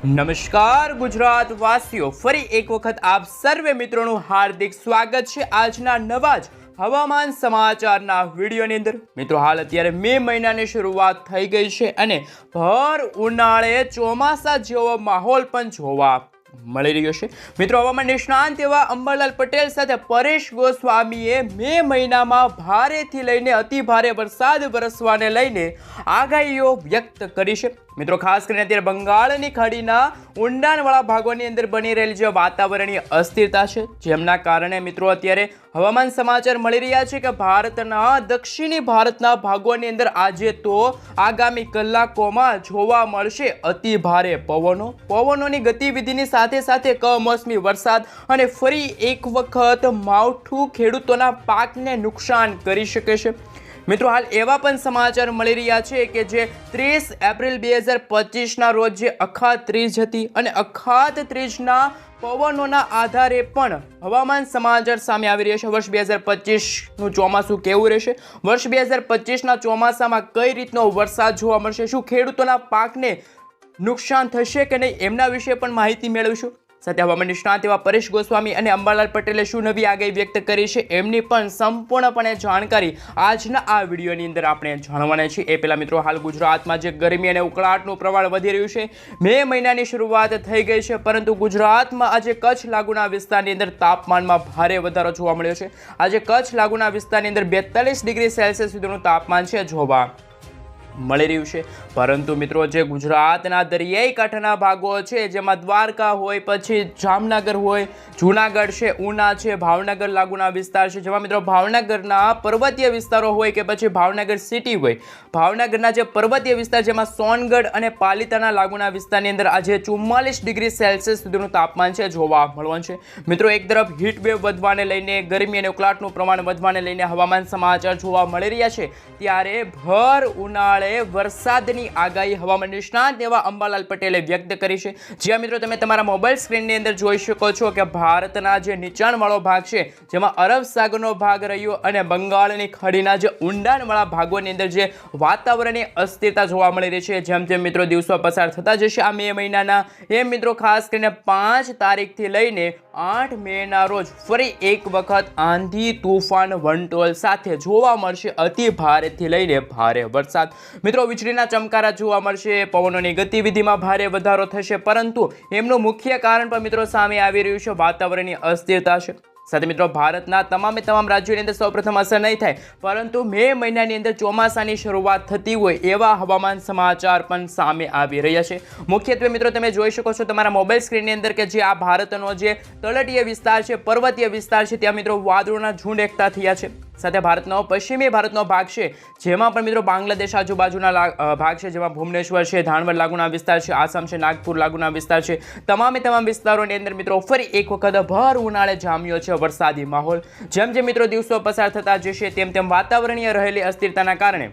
નમસ્કાર ગુજરાત વાસીઓ, ફરી એક વખત આપ સર્વે મિત્રોનું હાર્દિક સ્વાગત છે આજના નવા જ હવામાન સમાચારના વિડીયોની અંદર। મિત્રો, હાલ અત્યારે મે મહિનાની શરૂઆત થઈ ગઈ છે અને ભર ઉનાળે ચોમાસા જેવો માહોલ પણ જોવા મળી રહ્યો છે। મિત્રો, હવામાન નિષ્ણાંત એવા અંબાલાલ પટેલ સાથે પરેશ ગોસ્વામીએ મે મહિનામાં ભારેથી લઈને અતિ ભારે વરસાદ વરસવાને લઈને આગાહીઓ વ્યક્ત કરી છે। મિત્રો, ખાસ કરીને અત્યારે બંગાળની ખાડીના ઊંડાણવાળા ભાગોની અંદર બની રહેલી જે વાતાવરણીય અસ્થિરતા છે, જેમના કારણે મિત્રો અત્યારે હવામાન સમાચાર મળી રહ્યા છે કે ભારતના દક્ષિણી ભારતના ભાગોની અંદર આજે તો આગામી કલાકોમાં જોવા મળશે અતિ ભારે પવનોની ગતિવિધિની સાથે સાથે કમોસમી વરસાદ અને ફરી એક વખત માવઠું ખેડૂતોના પાકને નુકસાન કરી શકે છે। મિત્રો, હાલ એવા પણ સમાચાર મળી રહ્યા છે કે જે 30 એપ્રિલ 2025ના રોજ જે અખાત ત્રીજ હતી અને અખાત ત્રીજના પવનોના આધારે પણ હવામાન સમાચાર સામે આવી રહ્યા છે। વર્ષ 2025નું ચોમાસું કેવું રહેશે, વર્ષ 2025ના ચોમાસામાં કઈ રીતનો વરસાદ જોવા મળશે, શું ખેડૂતોના પાકને નુકસાન થશે કે નહીં, એમના વિશે પણ માહિતી મેળવીશું। સાથે હવામાન નિષ્ણાંત એવા પરેશ ગોસ્વામી અને અંબાલાલ પટેલે શું નવી આગાહી વ્યક્ત કરી છે એમની પણ સંપૂર્ણપણે જાણકારી આજના આ વિડીયોની અંદર આપણે જાણવાના છીએ। એ પહેલાં મિત્રો, હાલ ગુજરાતમાં જે ગરમી અને ઉકળાટનું પ્રમાણ વધી રહ્યું છે, મે મહિનાની શરૂઆત થઈ ગઈ છે, પરંતુ ગુજરાતમાં આજે કચ્છ લાગુના વિસ્તારની અંદર તાપમાનમાં ભારે વધારો જોવા મળ્યો છે। આજે કચ્છ લાગુના વિસ્તારની અંદર 42 ડિગ્રી સેલ્સિયસ સુધીનું તાપમાન છે જોવા મળી રહ્યું છે। પરંતુ મિત્રો, જે ગુજરાતના દરિયાઈ કાંઠાના ભાગો છે, જેમાં દ્વારકા હોય, પછી જામનગર હોય, જૂનાગઢ છે, ઉના છે, ભાવનગર લાગુના વિસ્તાર છે, જેમાં મિત્રો ભાવનગરના પર્વતીય વિસ્તારો હોય કે પછી ભાવનગર સિટી હોય, ભાવનગરના જે પર્વતીય વિસ્તાર જેમાં સોનગઢ અને પાલિતાના લાગુના વિસ્તારની અંદર આજે 44 ડિગ્રી સેલ્સિયસ સુધીનું તાપમાન છે જોવા મળવાનું છે। મિત્રો, એક તરફ હીટ વેવ વધવાને લઈને, ગરમી અને ઉકળાટનું પ્રમાણ વધવાને લઈને હવામાન સમાચાર જોવા મળી રહ્યા છે, ત્યારે ભર ઉનાળે વરસાદની આગાહી હવામાન નિષ્ણાંત એવા અંબાલાલ પટેલે વ્યક્ત કરી છે। જ્યાં મિત્રો તમે તમારા મોબાઈલ સ્ક્રીનની અંદર જોઈ શકો છો કે ભારતના જે નીચાણવાળો ભાગ છે, જેમાં અરબ સાગરનો ભાગ રહ્યો અને બંગાળની ખાડીના જે ઊંડાણવાળા ભાગોની અંદર જે વાતાવરણીય અસ્થિરતા જોવા મળી રહી છે, જેમ જેમ મિત્રો દિવસો પસાર થતા જશે આ મે મહિનાના, એમ મિત્રો ખાસ કરીને 5 તારીખથી લઈને 8 મેના રોજ ફરી એક વખત આંધી તૂફાન વંટોળ સાથે જોવા મળશે અતિ ભારેથી લઈને ભારે વરસાદ। મિત્રો, વીજળીના ચમકારા જોવા મળશે, પવનોની ગતિવિધિમાં ભારે વધારો થશે, પરંતુ એમનું મુખ્ય કારણ પણ મિત્રો સામે આવી રહ્યું છે, વાતાવરણીય અસ્થિરતા છે। સાથે મિત્રો, ભારતના તમામ રાજ્યોની અંદર સૌપ્રથમ અસર નહીં થાય, પરંતુ મે મહિનાની અંદર ચોમાસાની શરૂઆત થતી હોય એવા હવામાન સમાચાર પણ સામે આવી રહ્યા છે। મુખ્યત્વે મિત્રો તમે જોઈ શકો છો તમારા મોબાઈલ સ્ક્રીનની અંદર કે જે આ ભારતનો જે તળેટીય વિસ્તાર છે, પર્વતીય વિસ્તાર છે, ત્યાં મિત્રો વાદળોના ઝુંડ એકઠા થયા છે। સાથે ભારતનો પશ્ચિમી ભારતનો ભાગ છે, જેમાં પણ મિત્રો બાંગ્લાદેશ આજુબાજુના ભાગ છે, જેમાં ભુવનેશ્વર છે, ધાનવડ લાગુના વિસ્તાર છે, આસામ છે, નાગપુર લાગુના વિસ્તાર છે, તમામ વિસ્તારોની અંદર મિત્રો ફરી એક વખત ભર ઉનાળે જામ્યો છે વરસાદી માહોલ। જેમ જેમ મિત્રો દિવસો પસાર થતા જશે તેમ તેમ વાતાવરણીય રહેલી અસ્થિરતાના કારણે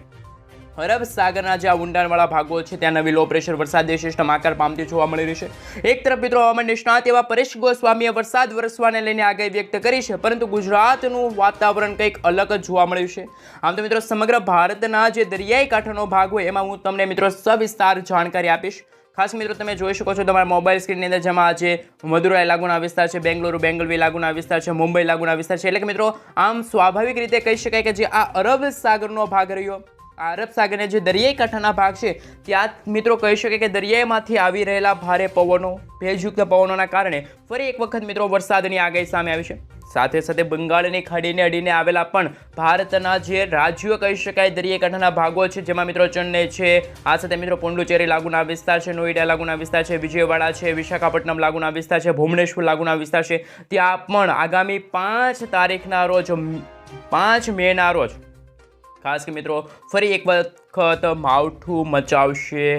અરબ સાગરના જે ઊંડાણવાળા ભાગો છે ત્યાં નવી લો પ્રેશર વરસાદી સિસ્ટમ આકાર પામતી જોવા મળી રહી છે। એક તરફ મિત્રો હવામાન નિષ્ણાત એવા પરેશ ગોસ્વામીએ વરસાદ વરસવાને લઈને આગાહી વ્યક્ત કરી છે, પરંતુ ગુજરાતનું વાતાવરણ કંઈક અલગ જ જોવા મળ્યું છે। આમ તો મિત્રો સમગ્ર ભારતના જે દરિયાઈ કાંઠાનો ભાગ હોય એમાં હું તમને મિત્રો સવિસ્તાર જાણકારી આપીશ। ખાસ મિત્રો તમે જોઈ શકો છો તમારા મોબાઈલ સ્ક્રીનની અંદર, જેમાં આજે મદુરાઈ લાગુના વિસ્તાર છે, બેંગલુરુ લાગુના વિસ્તાર છે, મુંબઈ લાગુના વિસ્તાર છે, એટલે કે મિત્રો આમ સ્વાભાવિક રીતે કહી શકાય કે જે આ અરબ સાગરનો ભાગ રહ્યો, આ અરબ સાગરને જે દરિયાઈ કાંઠાના ભાગ છે ત્યાં મિત્રો કહી શકાય કે દરિયામાંથી આવી રહેલા ભારે પવનો, ભેજયુક્ત પવનોના કારણે ફરી એક વખત મિત્રો વરસાદની આગાહી સામે આવી છે। સાથે સાથે બંગાળની ખાડીને અડીને આવેલા પણ ભારતના જે રાજ્યો કહી શકાય દરિયાઈ કાંઠાના ભાગો છે, જેમાં મિત્રો ચેન્નઈ છે, આ સાથે મિત્રો પોંડુચેરી લાગુના વિસ્તાર છે, નોઈડા લાગુના વિસ્તાર છે, વિજયવાડા છે, વિશાખાપટ્ટનમ લાગુના વિસ્તાર છે, ભુવનેશ્વર લાગુના વિસ્તાર છે, ત્યાં પણ આગામી 5 તારીખના રોજ 5 મેના રોજ ખાસ કે મિત્રો ફરી એક વખત માવઠું મચાવશે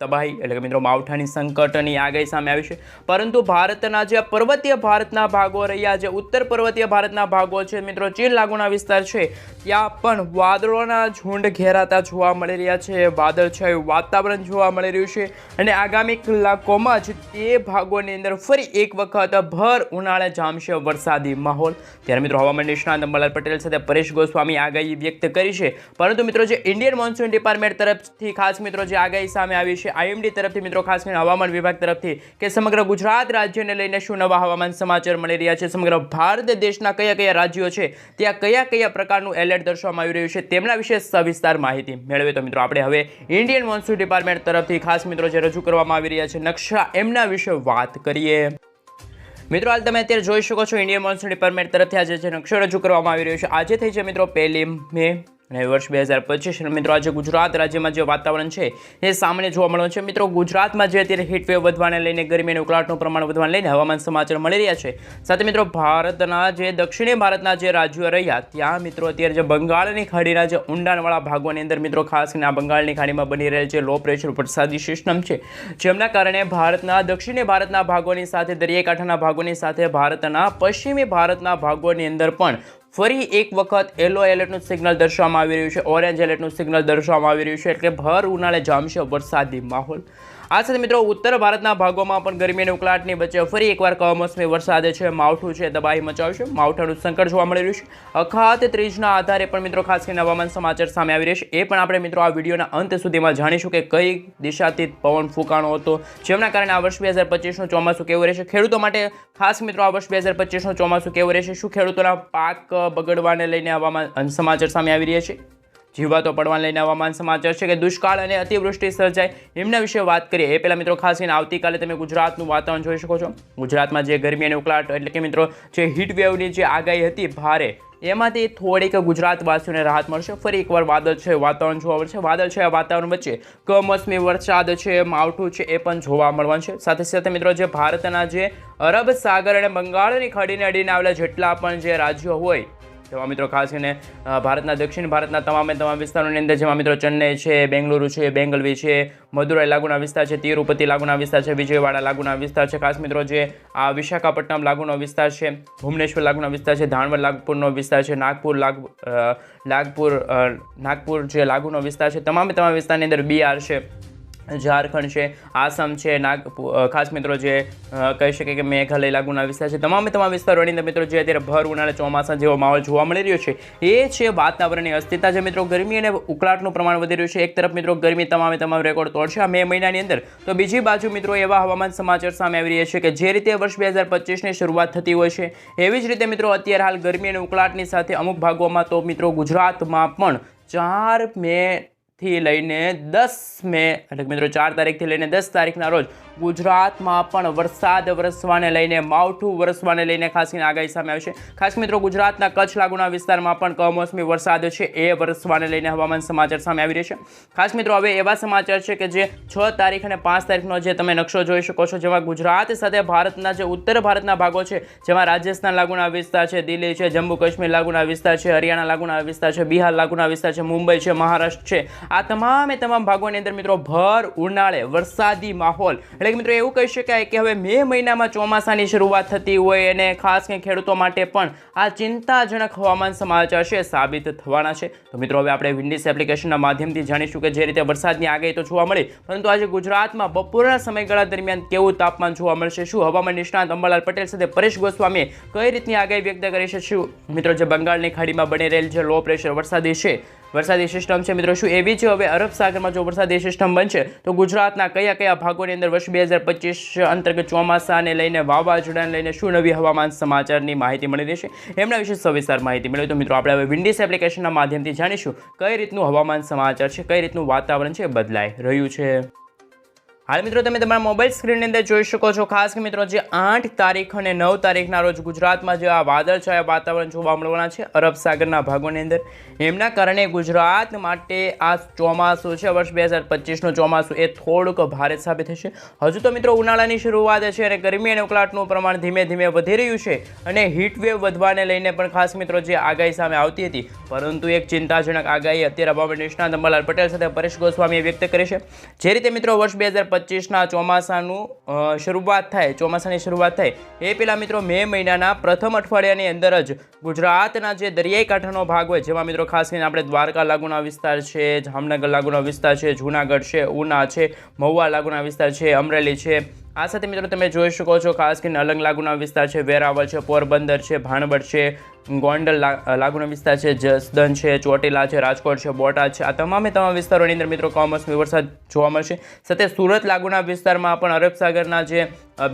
તબાહી, એટલે કે મિત્રો માવઠાની સંકટની આગાહી સામે આવી છે। પરંતુ ભારતના જે પર્વતીય ભારતના ભાગો રહ્યા, જે ઉત્તર પર્વતીય ભારતના ભાગો છે મિત્રો, ચીન લાગુના વિસ્તાર છે, ત્યાં પણ વાદળોના ઝુંડ ઘેરાતા જોવા મળી રહ્યા છે, વાદળછાયું વાતાવરણ જોવા મળી રહ્યું છે, અને આગામી કલાકોમાં જ તે ભાગોની અંદર ફરી એક વખત ભર ઉનાળે જામશે વરસાદી માહોલ। ત્યારે મિત્રો હવામાન નિષ્ણાત અંબાલાલ પટેલ સાથે પરેશ ગોસ્વામી આગાહી વ્યક્ત કરી છે, પરંતુ મિત્રો જે ઇન્ડિયન મોન્સૂન ડિપાર્ટમેન્ટ તરફથી ખાસ મિત્રો જે આગાહી સામે આવી છે છે IMD તરફથી મિત્રો ખાસ કરીને હવામાન વિભાગ તરફથી કે સમગ્ર ગુજરાત રાજ્યને લઈને શું નવા હવામાન સમાચાર મળી રહ્યા છે, સમગ્ર ભારત દેશના કયા કયા રાજ્યો છે ત્યાં કયા કયા પ્રકારનું એલર્ટ દર્શાવવામાં આવી રહ્યું છે તેમના વિશે સવિસ્તાર માહિતી મેળવે. તો મિત્રો આપણે હવે ઇન્ડિયન મોન્સૂન ડિપાર્ટમેન્ટ તરફથી ખાસ મિત્રો જે રજૂ કરવામાં આવી રહ્યા છે નકશા એમના વિશે વાત કરીએ. મિત્રો હાલ તમે અત્યારે જોઈ શકો છો ઇન્ડિયન મોન્સૂન ડિપાર્ટમેન્ટ તરફથી આજે જે નકશો રજૂ કરવામાં આવી રહ્યો છે. આજે થઈ છે મિત્રો 1 મે અને વર્ષ 2025. મિત્રો આજે ગુજરાત રાજ્યમાં જે વાતાવરણ છે એ સામાન્ય જોવા મળવાનું છે. મિત્રો ગુજરાતમાં જે અત્યારે હીટ વેવ વધવાને લઈને ગરમી અને ઉકળાટનું પ્રમાણ વધવાને લઈને હવામાન સમાચાર મળી રહ્યા છે. સાથે મિત્રો ભારતના જે દક્ષિણી ભારતના જે રાજ્યો રહ્યા ત્યાં મિત્રો અત્યારે જે બંગાળની ખાડીના જે ઊંડાણવાળા ભાગોની અંદર મિત્રો ખાસ કરીને આ બંગાળની ખાડીમાં બની રહેલ જે લો પ્રેશર વરસાદી સિસ્ટમ છે જેમના કારણે ભારતના દક્ષિણી ભારતના ભાગોની સાથે દરિયાઈ કાંઠાના ભાગોની સાથે ભારતના પશ્ચિમી ભારતના ભાગોની અંદર પણ ફરી એક વખત યલો એલર્ટનું સિગ્નલ દર્શાવવામાં આવી રહ્યું છે, ઓરેન્જ એલર્ટનું સિગ્નલ દર્શાવવામાં આવી રહ્યું છે. એટલે ભર ઉનાળે જામશે વરસાદી માહોલ. આ સાથે મિત્રો ઉત્તર ભારતના ભાગોમાં પણ ગરમી અને ઉકળાટની વચ્ચે ફરી એકવાર કમોસમી વરસાદ છે માવઠું છે તબાહી મચાવશે. માવઠાનું સંકટ જોવા મળી રહ્યું છે. અખાત ત્રીજના આધારે પણ મિત્રો ખાસ કરીને હવામાન સમાચાર સામે આવી રહેશે. એ પણ આપણે મિત્રો આ વિડીયોના અંત સુધીમાં જાણીશું કે કઈ દિશાથી પવન ફૂંકાણો હતો જેમના કારણે આ વર્ષ 2025નું ચોમાસું કેવું રહેશે. ખેડૂતો માટે ખાસ મિત્રો આ વર્ષ 2025નું ચોમાસું કેવું રહેશે. શું ખેડૂતોના પાક બગડવાને લઈને હવામાન સમાચાર સામે આવી રહ્યા છે, જીવાતો પડવાને લઈને હવામાન સમાચાર છે કે દુષ્કાળ અને અતિવૃષ્ટિ સર્જાય એમના વિશે વાત કરીએ. એ પહેલાં મિત્રો ખાસ કરીને આવતીકાલે તમે ગુજરાતનું વાતાવરણ જોઈ શકો છો. ગુજરાતમાં જે ગરમી અને ઉકળાટ એટલે કે મિત્રો જે હીટ વેવની જે આગાહી હતી ભારે એમાંથી થોડીક ગુજરાતવાસીઓને રાહત મળશે. ફરી એકવાર વાદળ છે વાતાવરણ જોવા મળશે. વાદળ છે વાતાવરણ વચ્ચે કમોસમી વરસાદ છે માવઠું છે એ પણ જોવા મળવાનું છે. સાથે સાથે મિત્રો જે ભારતના જે અરબ સાગર અને બંગાળની ખાડીને અડીને આવેલા જેટલા પણ જે રાજ્યો હોય તેમાં મિત્રો ખાસ કરીને ભારતના દક્ષિણ ભારતના તમામ વિસ્તારોની અંદર જેમાં મિત્રો ચેન્નઈ છે, બેંગલુરુ છે, બેંગલવી છે, મદુરાઈ લાગુના વિસ્તાર છે, તિરુપતિ લાગુના વિસ્તાર છે, વિજયવાડા લાગુના વિસ્તાર છે, ખાસ મિત્રો જે આ વિશાખાપટ્ટનમ લાગુનો વિસ્તાર છે, ભુવનેશ્વર લાગુના વિસ્તાર છે, ધાનવડ લાગપુરનો વિસ્તાર છે, નાગપુર જે લાગુનો વિસ્તાર છે, તમામ વિસ્તારની અંદર બિહાર છે, ઝારખંડ છે, આસામ છે, ખાસ મિત્રો જે કહી શકે કે મેઘાલય લાગુના વિસ્તાર છે, તમામ વિસ્તારોની અંદર મિત્રો જે અત્યારે ભર ઉનાળે ચોમાસા જેવો માહોલ જોવા મળી રહ્યો છે એ છે વાતાવરણની અસ્થિરતા. જે મિત્રો ગરમી અને ઉકળાટનું પ્રમાણ વધી રહ્યું છે. એક તરફ મિત્રો ગરમી તમામ રેકોર્ડ તોડશે આ મે મહિનાની અંદર, તો બીજી બાજુ મિત્રો એવા હવામાન સમાચાર સામે આવી રહ્યા છે કે જે રીતે વર્ષ 2025ની શરૂઆત થતી હોય છે એવી જ રીતે મિત્રો અત્યારે હાલ ગરમી અને ઉકળાટની સાથે અમુક ભાગોમાં તો મિત્રો ગુજરાતમાં પણ 4 મે થી લઈને 10 મે એટલે મિત્રો 4 તારીખથી લઈને 10 તારીખના રોજ ગુજરાતમાં પણ વરસાદ વરસવાને લઈને માવઠું વરસવાને લઈને ખાસ કરીને આગાહી સામે આવશે. ખાસ મિત્રો ગુજરાતના કચ્છ લાગુના વિસ્તારમાં પણ કમોસમી વરસાદ છે એ વરસવાને લઈને હવામાન સમાચાર સામે આવી રહ્યા છે. ખાસ મિત્રો હવે એવા સમાચાર છે કે જે 6 તારીખ અને 5 તારીખનો જે તમે નકશો જોઈ શકો છો જેમાં ગુજરાત સાથે ભારતના જે ઉત્તર ભારતના ભાગો છે જેમાં રાજસ્થાન લાગુના વિસ્તાર છે, દિલ્હી છે, જમ્મુ કાશ્મીર લાગુના વિસ્તાર છે, હરિયાણા લાગુના વિસ્તાર છે, બિહાર લાગુના વિસ્તાર છે, મુંબઈ છે, મહારાષ્ટ્ર છે, આ તમામ ભાગોની અંદર મિત્રો ભર ઉનાળે વરસાદી માહોલ. એટલે કે મિત્રો એવું કહી શકાય કે હવે મે મહિનામાં ચોમાસાની શરૂઆત થતી હોય અને ખાસ કરીને ખેડૂતો માટે પણ આ ચિંતાજનક હવામાન સમાચાર છે સાબિત થવાના છે. તો મિત્રો હવે આપણે વિન્ડીસ એપ્લિકેશનના માધ્યમથી જાણીશું કે જે રીતે વરસાદની આગાહી તો જોવા મળી પરંતુ આજે ગુજરાતમાં બપોરના સમયગાળા દરમિયાન કેવું તાપમાન જોવા મળશે. શું હવામાન નિષ્ણાત અંબાલાલ પટેલ સાથે પરેશ ગોસ્વામીએ કઈ રીતની આગાહી વ્યક્ત કરી છે. શું મિત્રો જે બંગાળની ખાડીમાં બની રહેલ જે લો પ્રેશર વરસાદી સિસ્ટમ છે મિત્રો શું એવી છે હવે અરબ સાગરમાં જો વરસાદી સિસ્ટમ બનશે તો ગુજરાતના કયા ભાગોની અંદર વર્ષ 2025 અંતર્ગત ચોમાસાને લઈને વાવાઝોડાને લઈને શું નવી હવામાન સમાચારની માહિતી મળી રહેશે એમના વિશે સવિસ્તાર માહિતી મેળવી. તો મિત્રો આપણે હવે વિન્ડીસ એપ્લિકેશનના માધ્યમથી જાણીશું કઈ રીતનું હવામાન સમાચાર છે, કઈ રીતનું વાતાવરણ છે બદલાઈ રહ્યું છે. હાલ મિત્રો તમે તમારા મોબાઈલ સ્ક્રીનની અંદર જોઈ શકો છો ખાસ કે મિત્રો જે 8 તારીખ અને 9 તારીખના રોજ ગુજરાતમાં જે આ વાદળછાયા વાતાવરણ જોવા મળવાના છે અરબ સાગરના ભાગોની અંદર એમના કારણે ગુજરાત માટે આ ચોમાસું છે વર્ષ 2025નું ચોમાસું એ થોડુંક ભારે સાબિત થશે. હજુ તો મિત્રો ઉનાળાની શરૂઆત છે અને ગરમી અને ઉકળાટનું પ્રમાણ ધીમે ધીમે વધી રહ્યું છે અને હીટ વેવ વધવાને લઈને પણ ખાસ મિત્રો જે આગાહી સામે આવતી હતી પરંતુ એક ચિંતાજનક આગાહી અત્યારે હવામાન નિષ્ણાત અંબાલાલ પટેલ સાથે પરેશ ગોસ્વામીએ વ્યક્ત કરી છે. જે રીતે મિત્રો વર્ષ 2025ના ચોમાસાની શરૂઆત થાય એ પહેલાં મિત્રો મે મહિનાના પ્રથમ અઠવાડિયાની અંદર જ ગુજરાતના જે દરિયાઈ કાંઠાનો ભાગ હોય જેમાં મિત્રો ખાસ કરીને આપણે દ્વારકા લાગુના વિસ્તાર છે, જામનગર લાગુના વિસ્તાર છે, જૂનાગઢ છે, ઉના છે, મહુવા લાગુના વિસ્તાર છે, અમરેલી છે, આ સાથે મિત્રો તમે જોઈ શકો છો ખાસ કરીને અલંગ લાગુના વિસ્તાર છે, વેરાવળ છે, પોરબંદર છે, ભાણવડ છે, ગોંડલ લાગુના વિસ્તાર છે, જસદન છે, ચોટીલા છે, રાજકોટ છે, બોટાદ છે, આ તમામે તમામ વિસ્તારોની અંદર મિત્રો કમોસમી વરસાદ જોવા મળશે. સાથે સુરત લાગુના વિસ્તારમાં પણ અરબ સાગરના જે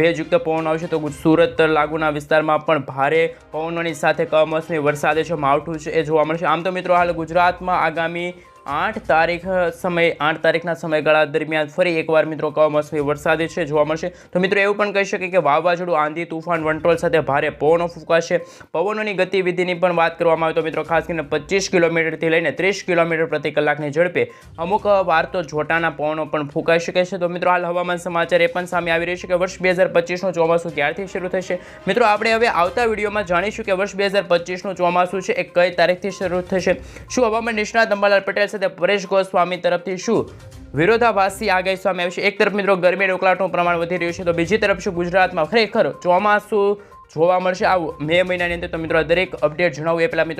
ભેજયુક્ત પવન આવશે તો સુરત લાગુના વિસ્તારમાં પણ ભારે પવનોની સાથે કમોસમી વરસાદ છે માવઠું છે એ જોવા મળશે. આમ તો મિત્રો હાલ ગુજરાતમાં આગામી 8 તારીખના સમયગાળા દરમિયાન ફરી એકવાર મિત્રો કમોસમી વરસાદ છે જોવા મળશે. તો મિત્રો એવું પણ કહી શકે કે વાવાઝોડું, આંધી, તુફાન, વંટોળ સાથે ભારે પવનો ફૂંકાશે. પવનોની ગતિવિધિની પણ વાત કરવામાં આવે તો મિત્રો ખાસ કરીને 25 કિલોમીટરથી લઈને 30 કિલોમીટર પ્રતિ કલાકની ઝડપે અમુક વાર તો જોટાના પવનો પણ ફૂંકાઈ શકે છે. તો મિત્રો હાલ હવામાન સમાચાર એ પણ સામે આવી રહ્યું છે કે વર્ષ 2025નું ચોમાસું ક્યારથી શરૂ થશે. મિત્રો આપણે હવે આવતા વિડીયોમાં જાણીશું કે વર્ષ 2025નું ચોમાસું છે એ કઈ તારીખથી શરૂ થશે. શું હવામાન નિષ્ણાત અંબાલાલ પટેલ સાથે પરેશ ગોસ્વામી તરફથી શું વિરોધાભાસી આગાહી સામે આવી છે? એક તરફ મિત્રો ગરમી અને ઉકળાટનું પ્રમાણ વધી રહ્યું છે તો બીજી તરફ શું ગુજરાતમાં ખરેખર ચોમાસું જોવા મળશે આવું મે મહિનાની અંદર? તો મિત્રો દરેક અપડેટ જણાવું એ પહેલાં મિત્રો